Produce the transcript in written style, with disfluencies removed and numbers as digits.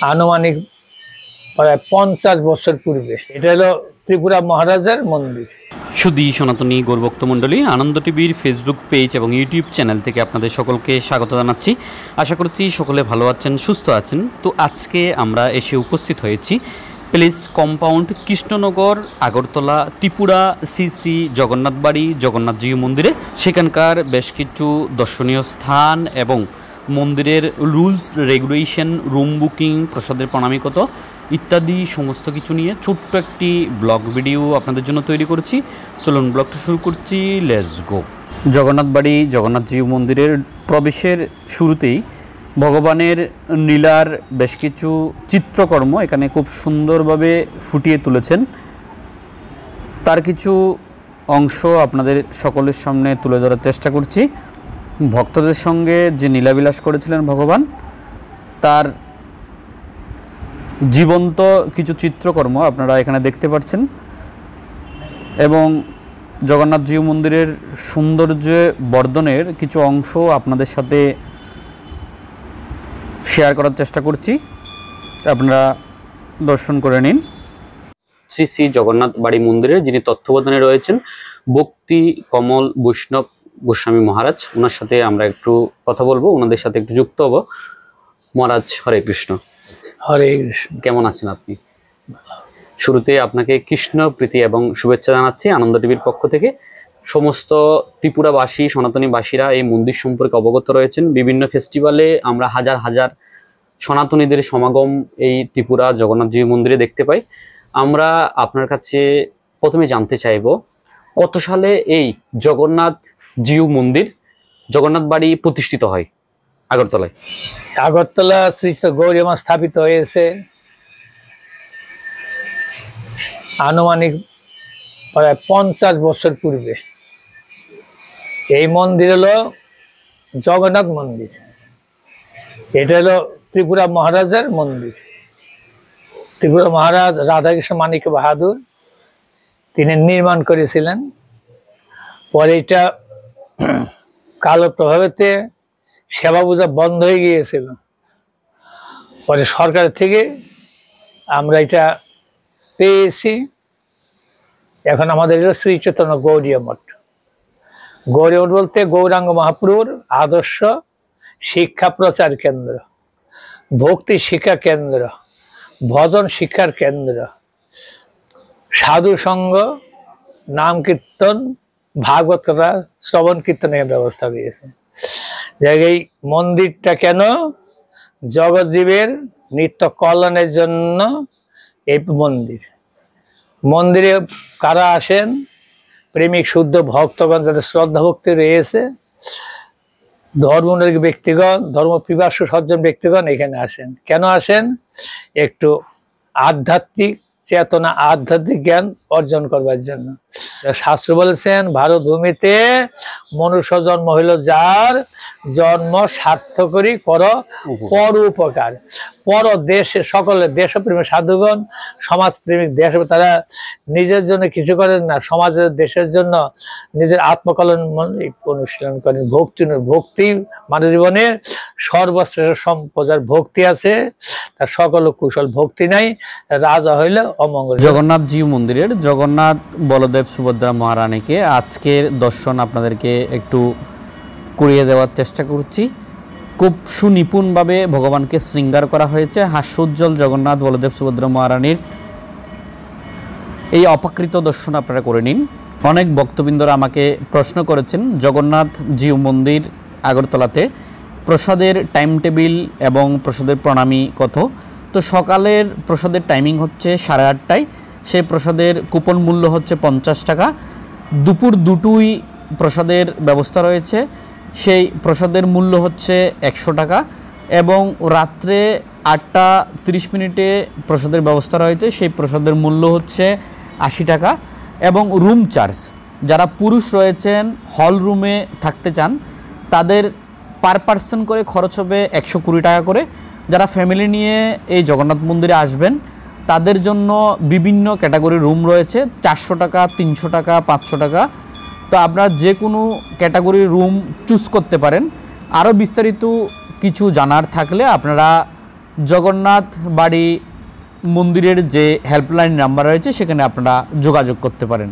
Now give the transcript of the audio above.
আনুমানিক প্রায় 50 বছর পূর্বে। এটা হলো ত্রিপুরা মহারাজের মন্দির। সুধী সনাতনী গৌরভক্ত মণ্ডলী, আনন্দ টিভির ফেসবুক পেজ এবং ইউটিউব চ্যানেল থেকে আপনাদের সকলকে স্বাগত জানাচ্ছি। আশা করছি সকলে ভালো আছেন, সুস্থ আছেন। তো আজকে আমরা এসে উপস্থিত হয়েছি প্লেস কম্পাউন্ড, কৃষ্ণনগর, আগরতলা, ত্রিপুরা শ্রী জগন্নাথ বাড়ি জগন্নাথজি মন্দিরে। সেখানকার বেশ কিছু দর্শনীয় স্থান এবং মন্দিরের রুলস রেগুলেশন, রুম বুকিং, প্রসাদের প্রণামী কত ইত্যাদি সমস্ত কিছু নিয়ে ছোট্ট একটি ব্লগ ভিডিও আপনাদের জন্য তৈরি করেছি। চলুন ব্লগটা শুরু করছি, লেটস গো। জগন্নাথ বাড়ি জগন্নাথজি মন্দিরের প্রবেশের শুরুতেই ভগবানের লীলার বেশ কিছু চিত্রকর্ম এখানে খুব সুন্দরভাবে ফুটিয়ে তুলেছেন। তার কিছু অংশ আপনাদের সকলের সামনে তুলে ধরার চেষ্টা করছি। ভক্তদের সঙ্গে যে লীলাবিলাস করেছিলেন ভগবান, তার জীবন্ত কিছু চিত্রকর্ম আপনারা এখানে দেখতে পাচ্ছেন এবং জগন্নাথজি মন্দিরের সৌন্দর্য বর্ধনের কিছু অংশ আপনাদের সাথে শেয়ার করার চেষ্টা করছি, আপনারা দর্শন করে নিন। শ্রী শ্রী জগন্নাথ বাড়ি মন্দিরের যিনি তত্ত্বাবধানে রয়েছেন ভক্তি কমল বৈষ্ণব গোস্বামী মহারাজ, ওনার সাথে আমরা একটু কথা বলবো, ওনাদের সাথে একটু যুক্ত হব। মহারাজ হরে কৃষ্ণ। হরে কৃষ্ণ। কেমন আছেন আপনি? শুরুতে আপনাকে কৃষ্ণ প্রীতি এবং শুভেচ্ছা জানাচ্ছি আনন্দ টিভির পক্ষ থেকে। সমস্ত ত্রিপুরাবাসী সনাতনীবাসীরা এই মন্দির সম্পর্কে অবগত রয়েছেন। বিভিন্ন ফেস্টিভ্যালে আমরা হাজার হাজার সনাতনীদের সমাগম এই ত্রিপুরা জগন্নাথজি মন্দিরে দেখতে পাই। আমরা আপনার কাছে প্রথমে জানতে চাইব, কত সালে এই জগন্নাথ জিউ মন্দির জগন্নাথ বাড়ি প্রতিষ্ঠিত হয় আগরতলায়? আগরতলা শ্রী গৌরীমা স্থাপিত হয়েছে আনুমানিক প্রায় 50 বছর পূর্বে। এই মন্দির হলো জগন্নাথ মন্দির। এটা হলো ত্রিপুরা মহারাজের মন্দির। ত্রিপুরা মহারাজ রাধাকৃষ্ণ মানিক বাহাদুর তিনি নির্মাণ করেছিলেন। পরে এটা কালো প্রভাবেতে সেবা পূজা বন্ধ হয়ে গিয়েছিল। পরে সরকার থেকে আমরা এটা পেয়েছি। এখন আমাদের এটা শ্রী চৈতন্য গৌড়ীয় মঠ। গৌড়ীয় মঠ বলতে গৌরাঙ্গ মহাপ্রভুর আদর্শ শিক্ষা প্রচার কেন্দ্র, ভক্তি শিক্ষা কেন্দ্র, ভজন শিক্ষার কেন্দ্র, সাধু সঙ্গ, নাম কীর্তন, ভাগবত কথা, শ্রবণ কীর্তনের ব্যবস্থা দিয়েছে। এই মন্দিরটা কেন? জগৎজীবের নিত্য কল্যাণের জন্য এই মন্দির। মন্দিরে কারা আসেন? প্রেমিক শুদ্ধ ভক্তগণ, যাদের শ্রদ্ধা ভক্তি রয়েছে, ধর্মনিরপেক্ষ ব্যক্তিগণ, ধর্মপিপাসু সজ্জন ব্যক্তিগণ এখানে আসেন। কেন আসেন? একটু আধ্যাত্মিক চেতনা, আধ্যাত্মিক জ্ঞান অর্জন করবার জন্য। শাস্ত্র বলেছেন, ভারত ভূমিতে মনুষ্য জন্ম হইল যার, জন্ম সার্থকরী কর পর উপকার। পর দেশে সকলে দেশপ্রেমী সাধুগণ, সমাজপ্রেমিক দেশ, তারা নিজের জন্য কিছু করেন না, সমাজের দেশের জন্য নিজের আত্মকল্যাণ অনুশীলন করেন। ভক্তি মানব জীবনের সর্বশ্রেষ্ঠ সম্পদ। যার ভক্তি আছে তার সকল কুশল, ভক্তি নাই রাজা হইলে অমঙ্গল। জগন্নাথজি মন্দিরের জগন্নাথ বলদেব সুভদ্রা মহারানীকে আজকের দর্শন আপনাদেরকে একটু করিয়ে দেওয়ার চেষ্টা করছি। খুব সুনিপুণভাবে ভগবানকে শৃঙ্গার করা হয়েছে। হাস্যোজ্জ্বল জগন্নাথ বলদেব সুভদ্রা মহারানীর এই অপাকৃত দর্শন আপনারা করে নিন। অনেক ভক্তবৃন্দরা আমাকে প্রশ্ন করেছেন জগন্নাথ জিউ মন্দির আগরতলাতে প্রসাদের টাইম টেবিল এবং প্রসাদের প্রণামী কত। তো সকালের প্রসাদের টাইমিং হচ্ছে 8:30টায়, সেই প্রসাদের কুপন মূল্য হচ্ছে 50 টাকা। দুপুর 2টোই প্রসাদের ব্যবস্থা রয়েছে, সেই প্রসাদের মূল্য হচ্ছে 100 টাকা এবং রাত্রে 8:30 প্রসাদের ব্যবস্থা রয়েছে, সেই প্রসাদের মূল্য হচ্ছে 80 টাকা এবং রুম চার্জ, যারা পুরুষ রয়েছেন হল রুমে থাকতে চান তাদের পার পার্সন করে খরচ হবে 120 টাকা করে। যারা ফ্যামিলি নিয়ে এই জগন্নাথ মন্দিরে আসবেন তাদের জন্য বিভিন্ন ক্যাটাগরি রুম রয়েছে, 400 টাকা, 300 টাকা, 500 টাকা। তো আপনারা যে কোনো ক্যাটাগরি রুম চুজ করতে পারেন। আরও বিস্তারিত কিছু জানার থাকলে আপনারা জগন্নাথ বাড়ি মন্দিরের যে হেল্পলাইন নাম্বার রয়েছে সেখানে আপনারা যোগাযোগ করতে পারেন।